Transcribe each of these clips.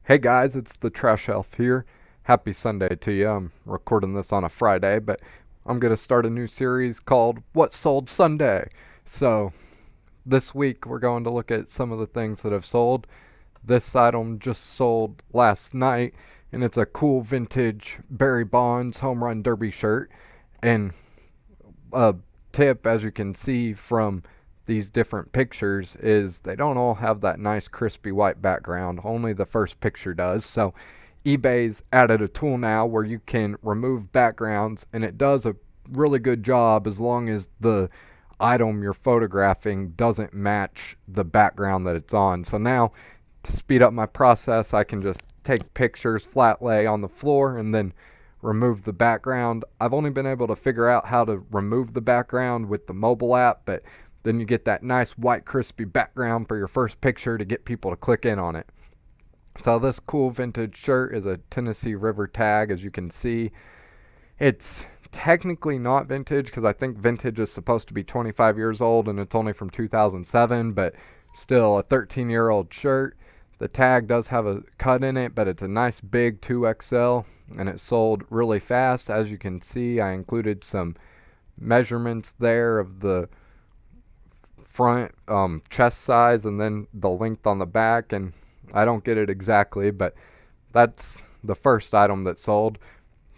Hey guys, it's the Trash Elf here. Happy Sunday to you. I'm recording this on a Friday, but I'm going to start a new series called What Sold Sunday. So, this week we're going to look at some of the things that have sold. This item just sold last night, and it's a cool vintage Barry Bonds Home Run Derby shirt. And a tip, as you can see from these different pictures, is they don't all have that nice crispy white background. Only the first picture does. So eBay's added a tool now where you can remove backgrounds, and it does a really good job as long as the item you're photographing doesn't match the background that it's on. So now, to speed up my process, I can just take pictures, flat lay on the floor, and then remove the background. I've only been able to figure out how to remove the background with the mobile app, but then you get that nice white crispy background for your first picture to get people to click in on it. So this cool vintage shirt is a Tennessee River tag, as you can see. It's technically not vintage because I think vintage is supposed to be 25 years old and it's only from 2007, but still a 13-year-old shirt. The tag does have a cut in it, but it's a nice big 2XL, and it sold really fast. As you can see, I included some measurements there of the front chest size and then the length on the back, and I don't get it exactly, but that's the first item that sold.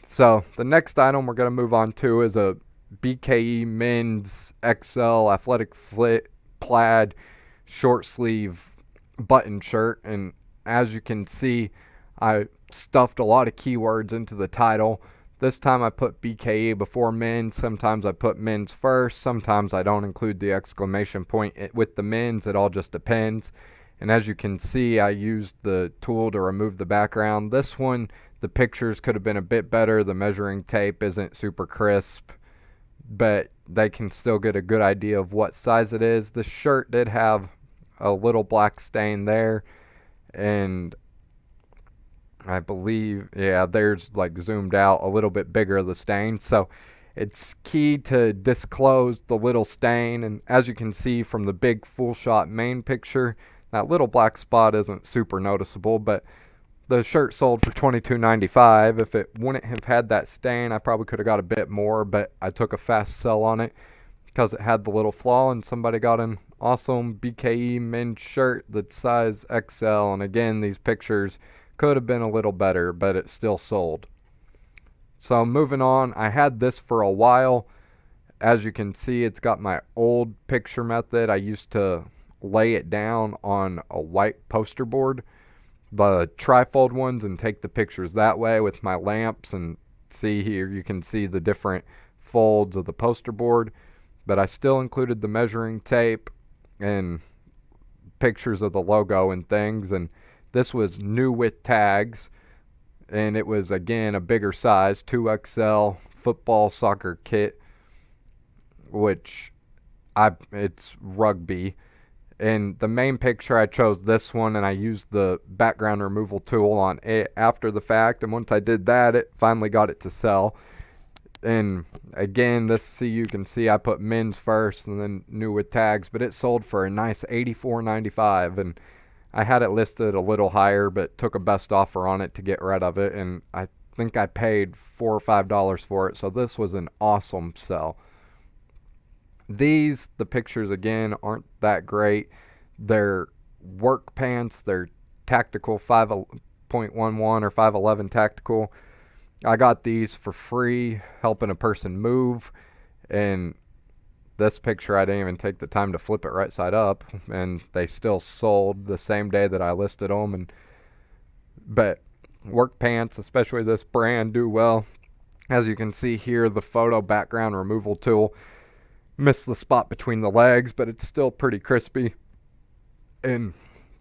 So the next item we're going to move on to is a BKE men's XL athletic fit plaid short sleeve button shirt, and as you can see, I stuffed a lot of keywords into the title. This time I put BKE before men's. Sometimes I put men's first. Sometimes I don't include the exclamation point with the men's. It all just depends. And as you can see, I used the tool to remove the background. This one, the pictures could have been a bit better. The measuring tape isn't super crisp, but they can still get a good idea of what size it is. The shirt did have a little black stain there, and I believe, yeah, there's like zoomed out a little bit bigger the stain. So it's key to disclose the little stain, and as you can see from the big full shot main picture, that little black spot isn't super noticeable, but the shirt sold for $22.95. If it wouldn't have had that stain, I probably could have got a bit more, but I took a fast sell on it because it had the little flaw, and somebody got an awesome BKE men's shirt that's size XL. And again, these pictures could have been a little better, but it still sold. So moving on, I had this for a while. As you can see, it's got my old picture method. I used to lay it down on a white poster board, the trifold ones, and take the pictures that way with my lamps. And see here, you can see the different folds of the poster board, but I still included the measuring tape and pictures of the logo and things. And this was new with tags, and it was again a bigger size, 2XL football soccer kit, which it's rugby. And the main picture, I chose this one, and I used the background removal tool on it after the fact. And once I did that, it finally got it to sell. And again, you can see I put men's first and then new with tags, but it sold for a nice $84.95. And I had it listed a little higher, but took a best offer on it to get rid of it, and I think I paid $4 or $5 for it. So this was an awesome sell. The pictures again aren't that great. They're work pants. They're tactical 5.11 or 511 tactical. I got these for free, helping a person move, and this picture, I didn't even take the time to flip it right side up, and they still sold the same day that I listed them. But work pants, especially this brand, do well. As you can see here, the photo background removal tool missed the spot between the legs, but it's still pretty crispy. And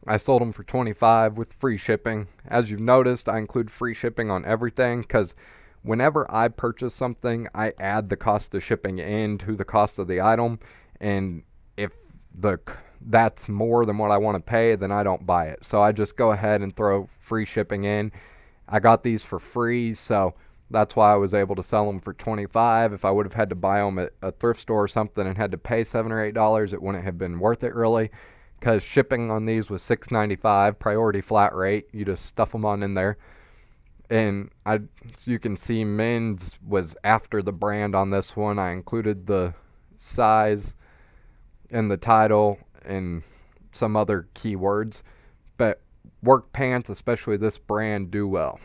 I sold them for $25 with free shipping. As you've noticed, I include free shipping on everything because whenever I purchase something, I add the cost of shipping into the cost of the item, and if that's more than what I want to pay, then I don't buy it. So I just go ahead and throw free shipping in. I got these for free, so that's why I was able to sell them for $25. If I would have had to buy them at a thrift store or something and had to pay $7 or $8, it wouldn't have been worth it really, because shipping on these was $6.95, priority flat rate. You just stuff them on in there. And so you can see men's was after the brand on this one. I included the size and the title and some other keywords. But work pants, especially this brand, do well.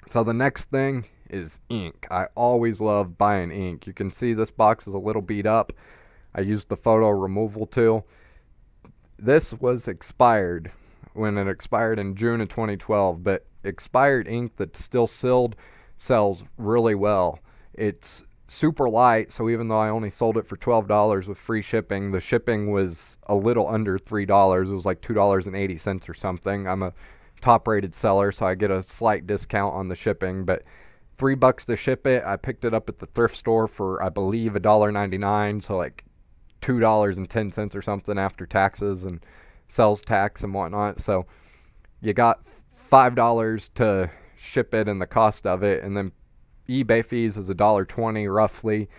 So the next thing is ink. I always love buying ink. You can see this box is a little beat up. I used the photo removal tool. This was expired when it expired in June of 2012, but expired ink that's still sealed sells really well. It's super light, so even though I only sold it for $12 with free shipping, the shipping was a little under $3. It was like $2.80 or something. I'm a top rated seller, so I get a slight discount on the shipping, but $3 to ship it. I picked it up at the thrift store for, I believe, $1.99, so like $2.10 or something after taxes and sales tax and whatnot. So you got $5 to ship it and the cost of it, and then eBay fees is $1.20 roughly,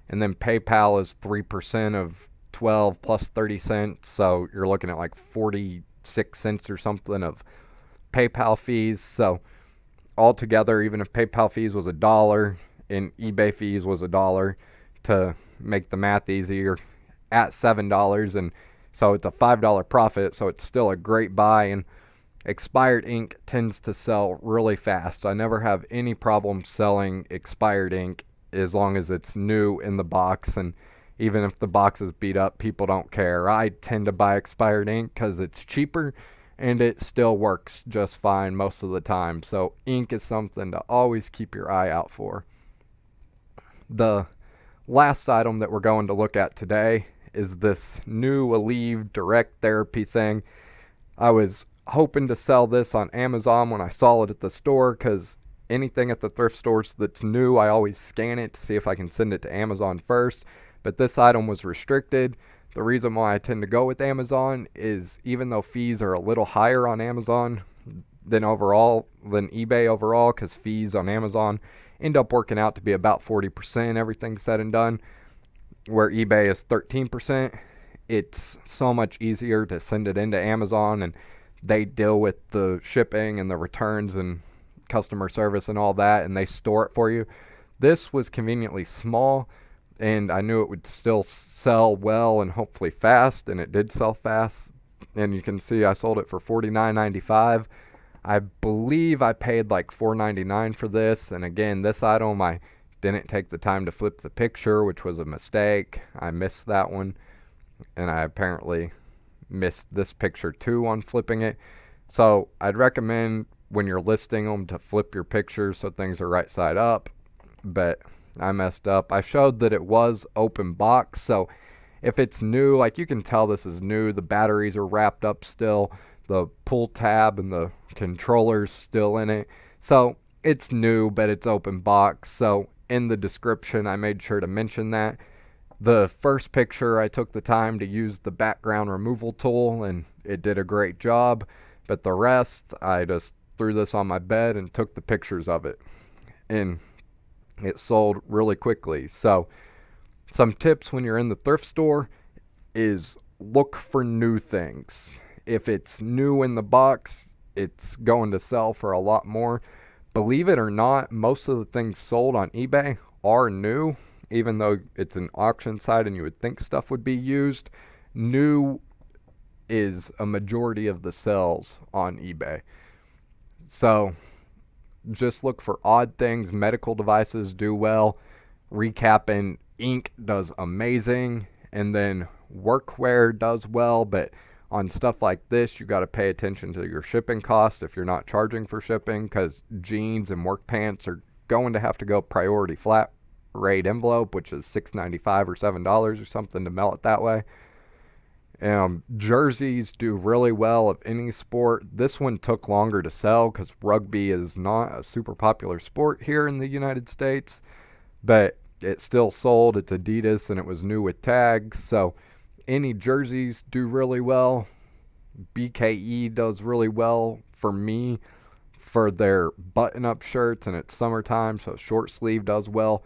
and then PayPal is 3% of 12 plus 30 cents, so you're looking at like 46 cents or something of PayPal fees. So altogether, even if PayPal fees was $1 and eBay fees was $1, to make the math easier, at $7, and so it's a $5 profit, so it's still a great buy. And expired ink tends to sell really fast. I never have any problem selling expired ink as long as it's new in the box, and even if the box is beat up, people don't care. I tend to buy expired ink because it's cheaper and it still works just fine most of the time. So ink is something to always keep your eye out for. The last item that we're going to look at today is this new Aleve Direct Therapy thing. I was hoping to sell this on Amazon when I saw it at the store, because anything at the thrift stores that's new, I always scan it to see if I can send it to Amazon first. But this item was restricted. The reason why I tend to go with Amazon is even though fees are a little higher on Amazon than eBay overall, because fees on Amazon end up working out to be about 40%, everything said and done, where eBay is 13%. It's so much easier to send it into Amazon, and they deal with the shipping and the returns and customer service and all that, and they store it for you. This was conveniently small, and I knew it would still sell well and hopefully fast, and it did sell fast. And you can see I sold it for $49.95. I believe I paid like $4.99 for this, and again, this item I didn't take the time to flip the picture, which was a mistake. I missed that one, and I apparently missed this picture too on flipping it. So I'd recommend when you're listing them to flip your pictures so things are right side up, but I messed up. I showed that it was open box, so if it's new, like you can tell this is new. The batteries are wrapped up still, the pull tab and the controller's still in it, so it's new, but it's open box. So in the description I made sure to mention that. The first picture I took the time to use the background removal tool, and it did a great job, but the rest I just threw this on my bed and took the pictures of it, and it sold really quickly. So some tips when you're in the thrift store is look for new things. If it's new in the box, it's going to sell for a lot more. Believe it or not, most of the things sold on eBay are new, even though it's an auction site and you would think stuff would be used. New is a majority of the sales on eBay. So just look for odd things. Medical devices do well. Recapping, ink does amazing. And then workwear does well, but on stuff like this, you got to pay attention to your shipping cost if you're not charging for shipping, because jeans and work pants are going to have to go priority flat rate envelope, which is $6.95 or $7 or something to mail it that way. Jerseys do really well of any sport. This one took longer to sell because rugby is not a super popular sport here in the United States, but it still sold. It's Adidas and it was new with tags, so any jerseys do really well. BKE does really well for me for their button-up shirts, and it's summertime, so short sleeve does well.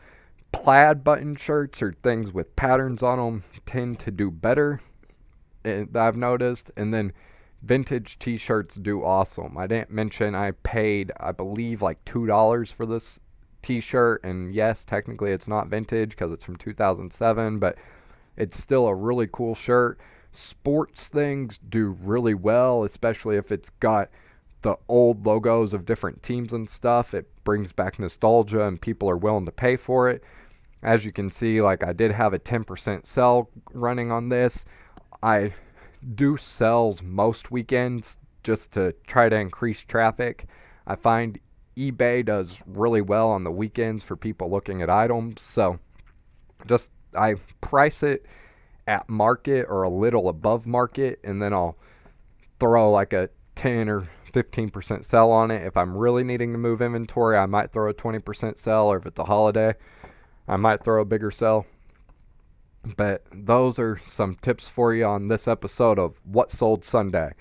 Plaid button shirts or things with patterns on them tend to do better. that I've noticed. And then vintage t-shirts do awesome. I didn't mention I paid, I believe, like $2 for this t-shirt, and yes, technically it's not vintage because it's from 2007, but it's still a really cool shirt. Sports things do really well, especially if it's got the old logos of different teams and stuff. It brings back nostalgia and people are willing to pay for it. As you can see, like, I did have a 10% sale running on this. I do sales most weekends just to try to increase traffic. I find eBay does really well on the weekends for people looking at items. So just I price it at market or a little above market, and then I'll throw like a 10 or 15% sell on it. If I'm really needing to move inventory, I might throw a 20% sell, or if it's a holiday, I might throw a bigger sell. But those are some tips for you on this episode of What Sold Sunday.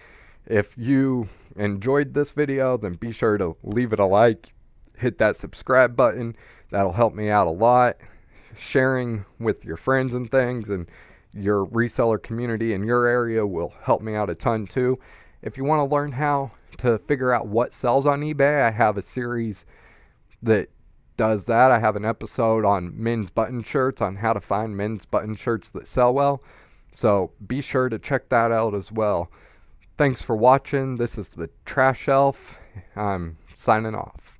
If you enjoyed this video, then be sure to leave it a like, hit that subscribe button. That'll help me out a lot. Sharing with your friends and things and your reseller community in your area will help me out a ton too. If you want to learn how to figure out what sells on eBay, I have a series that does that. I have an episode on men's button shirts, on how to find men's button shirts that sell well. So be sure to check that out as well. Thanks for watching. This is the Trash Shelf. I'm signing off.